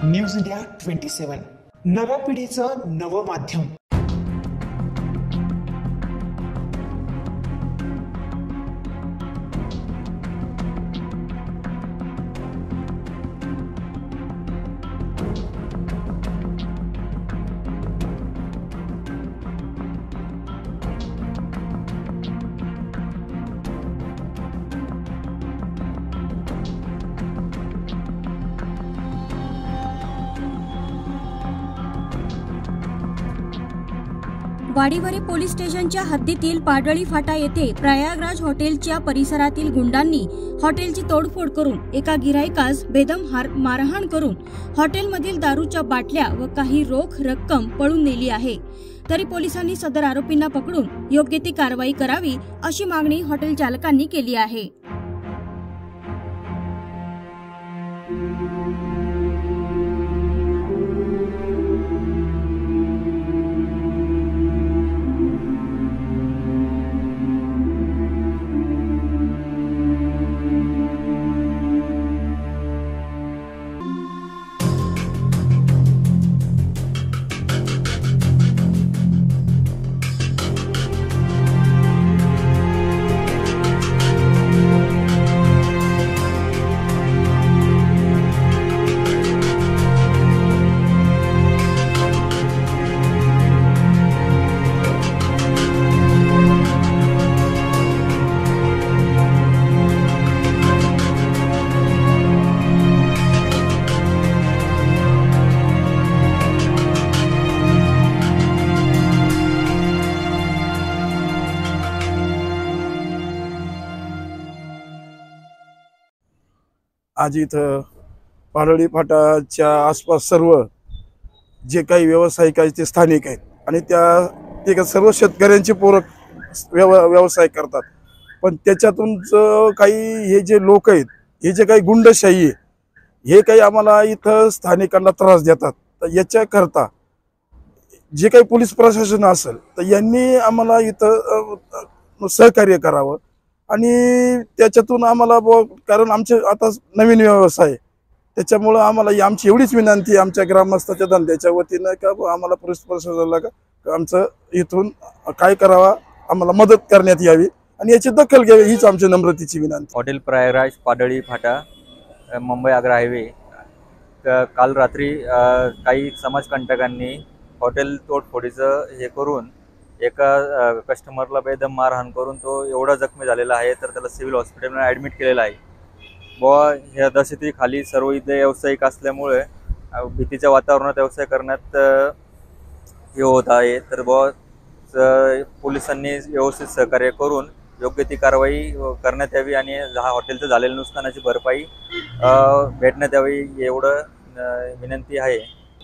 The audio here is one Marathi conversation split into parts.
न्यूज इंडिया 27 नव्या पिढीचं नवं माध्यम। वाडीवरे पोलीस स्टेशनच्या हद्दीतील पाडळी फाटा येथे प्रयागराज हॉटेलच्या परिसरातील गुंडांनी हॉटेलची तोडफोड करून एका गिराईकास बेदम मारहाण करून हॉटेलमधील दारूच्या बाटल्या व काही रोख रक्कम पळून नेली आहे। तरी पोलिसांनी सदर आरोपींना पकडून योग्य ती कारवाई करावी अशी मागणी हॉटेल चालकांनी केली आहे। आज इथं पाडळी फाटाच्या आसपास सर्व जे काही व्यावसायिक आहेत ते स्थानिक आहेत आणि ते सर्व शेतकऱ्यांचे पूरक व्यवसाय करतात। पण त्याच्यातून काही हे जे लोक आहेत, हे जे काही गुंडशाही आहे, हे काही आम्हाला इथं स्थानिकांना त्रास देतात। तर याच्याकरता जे काही पोलीस प्रशासन असेल तर यांनी आम्हाला इथं सहकार्य करावं आणि त्याच्यातून आम्हाला कारण आमचे आता नवीन व्यवसाय त्याच्यामुळे आम्हाला आमची एवढीच विनंती आमच्या ग्रामस्थाच्या धंद्याच्या वतीनं का आम्हाला पोलीस प्रशासनाला का आमचं इथून काय करावा, आम्हाला मदत करण्यात यावी आणि याची दखल घ्यावी हीच आमची नम्रतेची विनंती। हॉटेल प्रयागराज पाडळी फाटा मुंबई आग्रा हायवे काल रात्री काही समाजकंटकांनी हॉटेल तोडफोडीचं हे करून एका कस्टमरला बेदम मारहाण करून तो एवढा जखमी झालेला आहे तर त्याला सिव्हिल हॉस्पिटलमध्ये ॲडमिट केलेला आहे। बुवा ह्या दहशतीखाली सर्व इथे व्यावसायिक असल्यामुळे भीतीच्या वातावरणात व्यवसाय करण्यात हे होत आहे। तर बुवा पोलिसांनी व्यवस्थित सहकार्य करून योग्य ती कारवाई करण्यात यावी आणि हॉटेलचं झालेल्या नुकसानाची भरपाई भेटण्यात यावी एवढं विनंती आहे।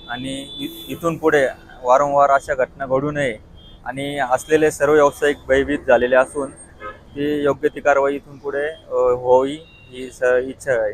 आणि इथून पुढे वारंवार अशा घटना घडू नये आणि असलेले सर्व व्यावसायिक भयभीत झालेले असून ती योग्य ती कारवाई इथून पुढे होई ही इच्छा आहे।